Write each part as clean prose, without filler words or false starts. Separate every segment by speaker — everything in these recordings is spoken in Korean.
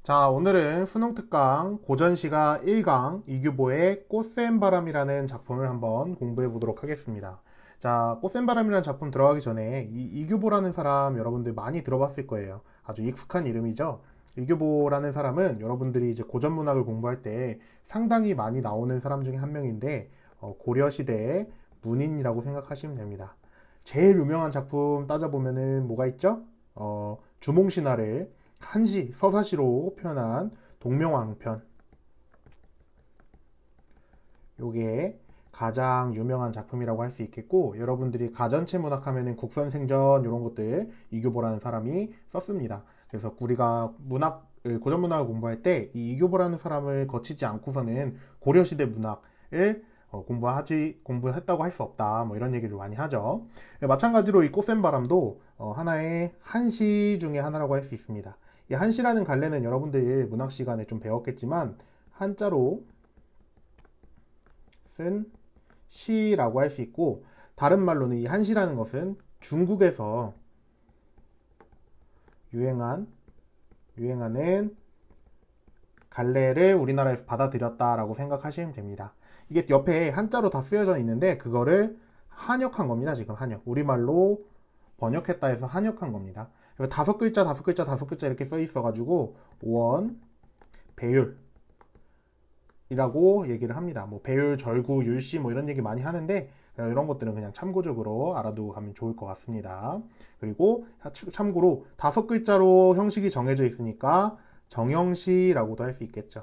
Speaker 1: 자, 오늘은 수능 특강 고전시가 1강 이규보의 꽃샘바람이라는 작품을 한번 공부해 보도록 하겠습니다. 자, 꽃샘바람이라는 작품 들어가기 전에 이 이규보라는 사람 여러분들 많이 들어봤을 거예요. 아주 익숙한 이름이죠. 이규보라는 사람은 여러분들이 이제 고전문학을 공부할 때 상당히 많이 나오는 사람 중에 한 명인데 고려시대의 문인이라고 생각하시면 됩니다. 제일 유명한 작품 따져보면은 뭐가 있죠? 주몽신화를 한시, 서사시로 표현한 동명왕편. 요게 가장 유명한 작품이라고 할 수 있겠고, 여러분들이 가전체 문학 하면은 국선생전 이런 것들 이규보라는 사람이 썼습니다. 그래서 우리가 고전 문학을 공부할 때 이 이규보라는 사람을 거치지 않고서는 고려시대 문학을 공부했다고 할 수 없다. 뭐 이런 얘기를 많이 하죠. 마찬가지로 이 꽃샘바람도 하나의 한시 중에 하나라고 할 수 있습니다. 이 한시라는 갈래는 여러분들 문학 시간에 좀 배웠겠지만 한자로 쓴 시라고 할 수 있고, 다른 말로는 이 한시라는 것은 중국에서 유행하는 갈래를 우리나라에서 받아들였다라고 생각하시면 됩니다. 이게 옆에 한자로 다 쓰여져 있는데 그거를 한역한 겁니다. 지금 한역. 우리말로 번역했다 해서 한역한 겁니다. 다섯 글자 이렇게 써 있어가지고 원, 배율이라고 얘기를 합니다. 뭐 배율, 절구, 율시 뭐 이런 얘기 많이 하는데 이런 것들은 그냥 참고적으로 알아두고 가면 좋을 것 같습니다. 그리고 참고로 다섯 글자로 형식이 정해져 있으니까 정형시라고도 할 수 있겠죠.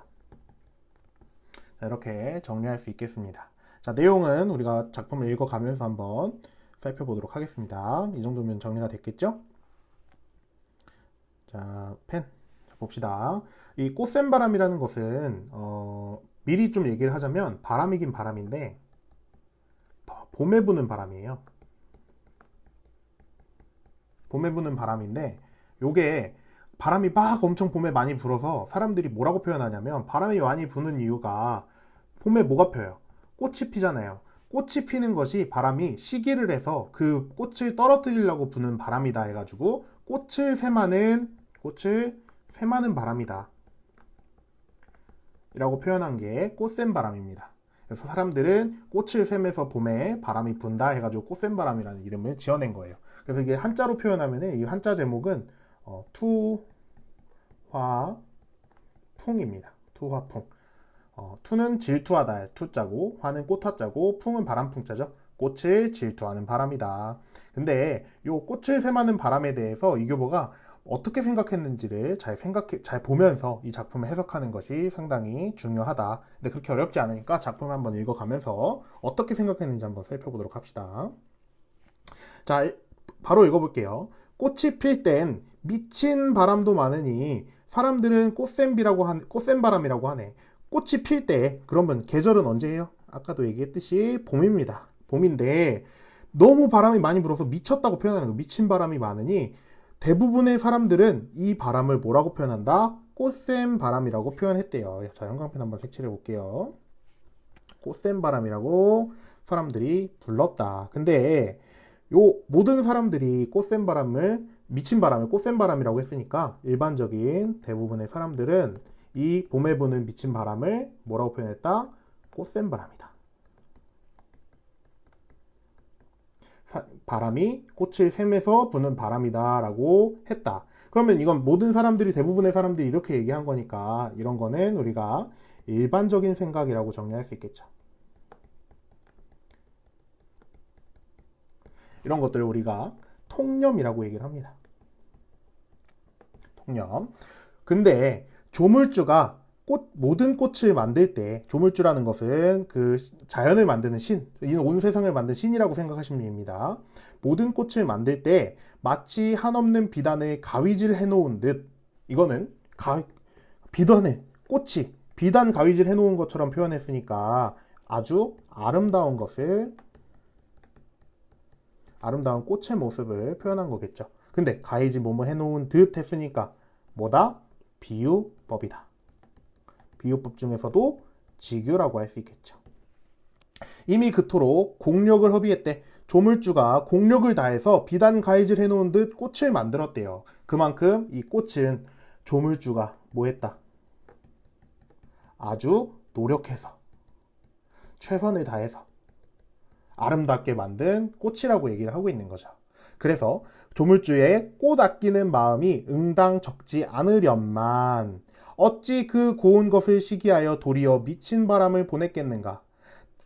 Speaker 1: 자, 이렇게 정리할 수 있겠습니다. 자, 내용은 우리가 작품을 읽어가면서 한번 살펴보도록 하겠습니다. 이 정도면 정리가 됐겠죠? 자, 펜. 자, 봅시다. 이 꽃샘바람이라는 것은, 미리 좀 얘기를 하자면, 바람이긴 바람인데, 봄에 부는 바람이에요. 봄에 부는 바람인데, 요게 바람이 막 엄청 봄에 많이 불어서 사람들이 뭐라고 표현하냐면, 바람이 많이 부는 이유가 봄에 뭐가 펴요? 꽃이 피잖아요. 꽃이 피는 것이 바람이 시기를 해서 그 꽃을 떨어뜨리려고 부는 바람이다 해가지고 꽃을 쇠마는 바람이다 이라고 표현한 게 꽃샘바람입니다. 그래서 사람들은 꽃을 쇠매서 봄에 바람이 분다 해가지고 꽃샘바람이라는 이름을 지어낸 거예요. 그래서 이게 한자로 표현하면 이 한자 제목은 투화풍입니다. 투화풍. 투는 질투하다 투자고, 화는 꽃화자고, 풍은 바람풍자죠. 꽃을 질투하는 바람이다. 근데 요 꽃을 쇠마는 바람에 대해서 이교보가 어떻게 생각했는지를 잘 보면서 이 작품을 해석하는 것이 상당히 중요하다. 근데 그렇게 어렵지 않으니까 작품을 한번 읽어가면서 어떻게 생각했는지 한번 살펴보도록 합시다. 자, 바로 읽어볼게요. 꽃이 필 땐 미친 바람도 많으니 사람들은 꽃샘바람이라고 하네. 꽃이 필 때, 그러면 계절은 언제예요? 아까도 얘기했듯이 봄입니다. 봄인데 너무 바람이 많이 불어서 미쳤다고 표현하는 거예요. 미친 바람이 많으니 대부분의 사람들은 이 바람을 뭐라고 표현한다? 꽃샘바람이라고 표현했대요. 자, 형광펜 한번 색칠해 볼게요. 꽃샘바람이라고 사람들이 불렀다. 근데 요 모든 사람들이 미친 바람을 꽃샘바람이라고 했으니까 일반적인 대부분의 사람들은 이 봄에 부는 미친 바람을 뭐라고 표현했다? 꽃샘바람이다. 바람이 꽃을 샘에서 부는 바람이다 라고 했다. 그러면 이건 대부분의 사람들이 이렇게 얘기한 거니까 이런 거는 우리가 일반적인 생각이라고 정리할 수 있겠죠. 이런 것들을 우리가 통념이라고 얘기를 합니다. 통념. 근데 조물주가 모든 꽃을 만들 때, 조물주라는 것은 그 자연을 만드는 신, 온 세상을 만든 신이라고 생각하시면 됩니다. 모든 꽃을 만들 때 마치 한없는 비단을 가위질 해놓은 듯, 이거는 비단 가위질 해놓은 것처럼 표현했으니까 아주 아름다운 꽃의 모습을 표현한 거겠죠. 근데 가위질 뭐뭐 해놓은 듯 했으니까 뭐다? 비유법이다. 비유법 중에서도 직유라고 할 수 있겠죠. 이미 그토록 공력을 허비했대. 조물주가 공력을 다해서 비단 가위질 해놓은 듯 꽃을 만들었대요. 그만큼 이 꽃은 조물주가 뭐 했다? 아주 노력해서 최선을 다해서 아름답게 만든 꽃이라고 얘기를 하고 있는 거죠. 그래서 조물주의 꽃 아끼는 마음이 응당 적지 않으련만 어찌 그 고운 것을 시기하여 도리어 미친 바람을 보냈겠는가.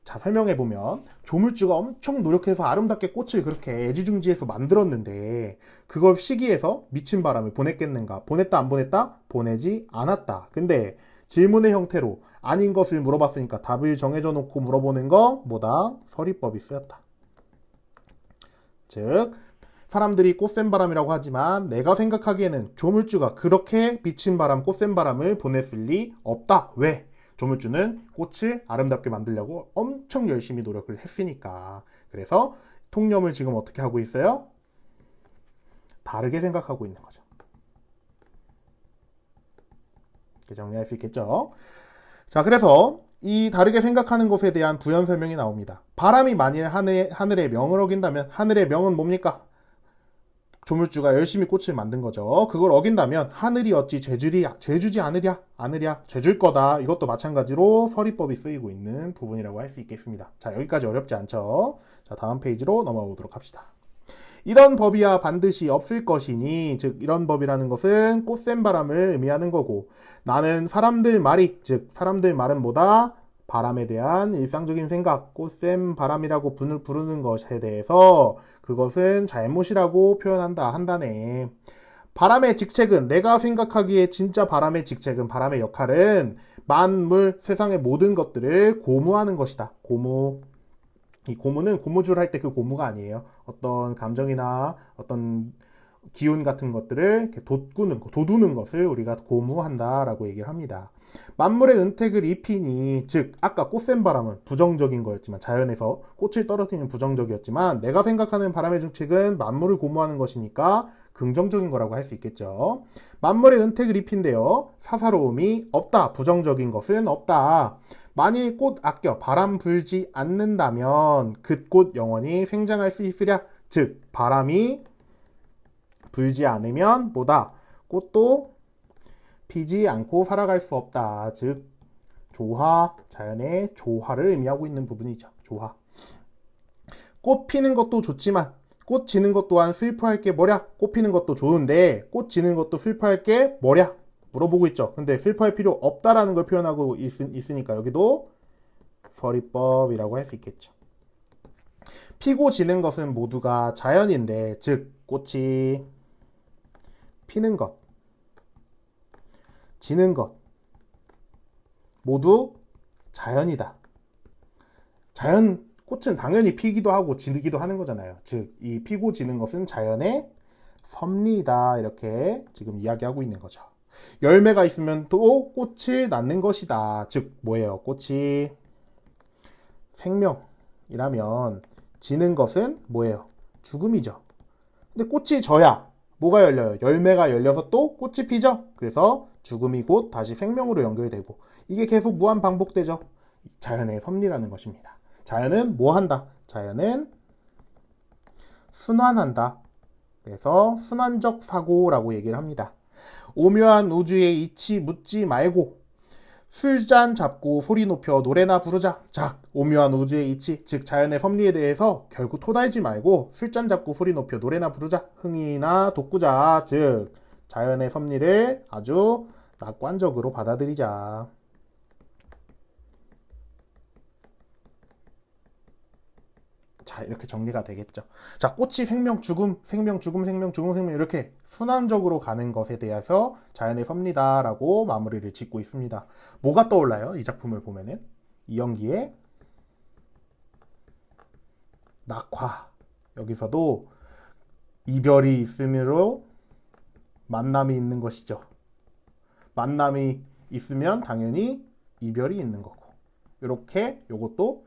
Speaker 1: 자, 설명해보면 조물주가 엄청 노력해서 아름답게 꽃을 그렇게 애지중지해서 만들었는데 그걸 시기해서 미친 바람을 보냈겠는가. 보냈다 안 보냈다? 보내지 않았다. 근데 질문의 형태로 아닌 것을 물어봤으니까 답을 정해져 놓고 물어보는 거 뭐다? 서리법이 쓰였다. 즉 사람들이 꽃샘바람이라고 하지만 내가 생각하기에는 조물주가 그렇게 미친 바람, 꽃샘바람을 보냈을 리 없다. 왜? 조물주는 꽃을 아름답게 만들려고 엄청 열심히 노력을 했으니까. 그래서 통념을 지금 어떻게 하고 있어요? 다르게 생각하고 있는 거죠. 이렇게 정리할 수 있겠죠? 자, 그래서 이 다르게 생각하는 것에 대한 부연 설명이 나옵니다. 바람이 만일 하늘의 명을 어긴다면 하늘의 명은 뭡니까? 조물주가 열심히 꽃을 만든 거죠. 그걸 어긴다면 하늘이 어찌 죄주지 않으랴 죄줄 거다. 이것도 마찬가지로 서리법이 쓰이고 있는 부분이라고 할 수 있겠습니다. 자, 여기까지 어렵지 않죠? 자, 다음 페이지로 넘어가 보도록 합시다. 이런 법이야 반드시 없을 것이니, 즉 이런 법이라는 것은 꽃샘바람을 의미하는 거고, 나는 사람들 말이, 즉 사람들 말은 뭐다? 바람에 대한 일상적인 생각, 꽃샘바람이라고 부르는 것에 대해서 그것은 잘못이라고 표현한다 한다네. 바람의 직책은, 내가 생각하기에 진짜 바람의 직책은, 바람의 역할은 만물, 세상의 모든 것들을 고무하는 것이다. 고무. 이 고무는 고무줄 할 때 그 고무가 아니에요. 어떤 감정이나 어떤 기운 같은 것들을 이렇게 돋우는 것을 우리가 고무한다라고 얘기를 합니다. 만물의 은택을 입히니, 즉 아까 꽃샘바람은 부정적인 거였지만, 자연에서 꽃을 떨어뜨리는 부정적이었지만 내가 생각하는 바람의 정책은 만물을 고무하는 것이니까 긍정적인 거라고 할 수 있겠죠. 만물의 은택을 입힌대요. 사사로움이 없다. 부정적인 것은 없다. 만일 꽃 아껴 바람 불지 않는다면 그 꽃 영원히 생장할 수 있으랴. 즉 바람이 불지 않으면 뭐다? 꽃도 피지 않고 살아갈 수 없다. 즉 조화, 자연의 조화를 의미하고 있는 부분이죠. 조화. 꽃 피는 것도 좋지만 꽃 지는 것 또한 슬퍼할 게 뭐랴? 꽃 피는 것도 좋은데 꽃 지는 것도 슬퍼할 게 뭐랴? 물어보고 있죠. 근데 슬퍼할 필요 없다라는 걸 표현하고 있으니까 여기도 서리법이라고 할 수 있겠죠. 피고 지는 것은 모두가 자연인데, 즉 꽃이 피는 것, 지는 것 모두 자연이다. 자연, 꽃은 당연히 피기도 하고 지기도 하는 거잖아요. 즉 이 피고 지는 것은 자연의 섭리이다. 이렇게 지금 이야기하고 있는 거죠. 열매가 있으면 또 꽃을 낳는 것이다. 즉 뭐예요? 꽃이 생명이라면 지는 것은 뭐예요? 죽음이죠. 근데 꽃이 져야 뭐가 열려요? 열매가 열려서 또 꽃이 피죠. 그래서 죽음이 곧 다시 생명으로 연결되고, 이게 계속 무한 반복되죠. 자연의 섭리라는 것입니다. 자연은 뭐 한다? 자연은 순환한다. 그래서 순환적 사고라고 얘기를 합니다. 오묘한 우주의 이치 묻지 말고 술잔 잡고 소리 높여 노래나 부르자. 자, 오묘한 우주의 이치, 즉 자연의 섭리에 대해서 결국 토달지 말고 술잔 잡고 소리 높여 노래나 부르자. 흥이나 돋구자. 즉 자연의 섭리를 아주 낙관적으로 받아들이자. 자, 이렇게 정리가 되겠죠. 자, 꽃이 생명, 죽음, 생명, 죽음, 생명, 죽음, 생명, 이렇게 순환적으로 가는 것에 대해서 자연의 섭리다라고 마무리를 짓고 있습니다. 뭐가 떠올라요? 이 작품을 보면은 이영기의 낙화. 여기서도 이별이 있으므로 만남이 있는 것이죠. 만남이 있으면 당연히 이별이 있는 거고, 이렇게 요것도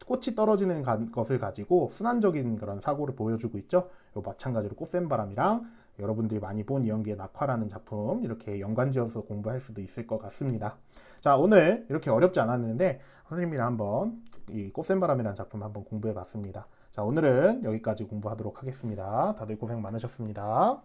Speaker 1: 꽃이 떨어지는 것을 가지고 순환적인 그런 사고를 보여주고 있죠. 요 마찬가지로 꽃샘바람이랑 여러분들이 많이 본 이영기의 낙화라는 작품, 이렇게 연관지어서 공부할 수도 있을 것 같습니다. 자, 오늘 이렇게 어렵지 않았는데 선생님이랑 한번 이 꽃샘바람이라는 작품 한번 공부해 봤습니다. 자, 오늘은 여기까지 공부하도록 하겠습니다. 다들 고생 많으셨습니다.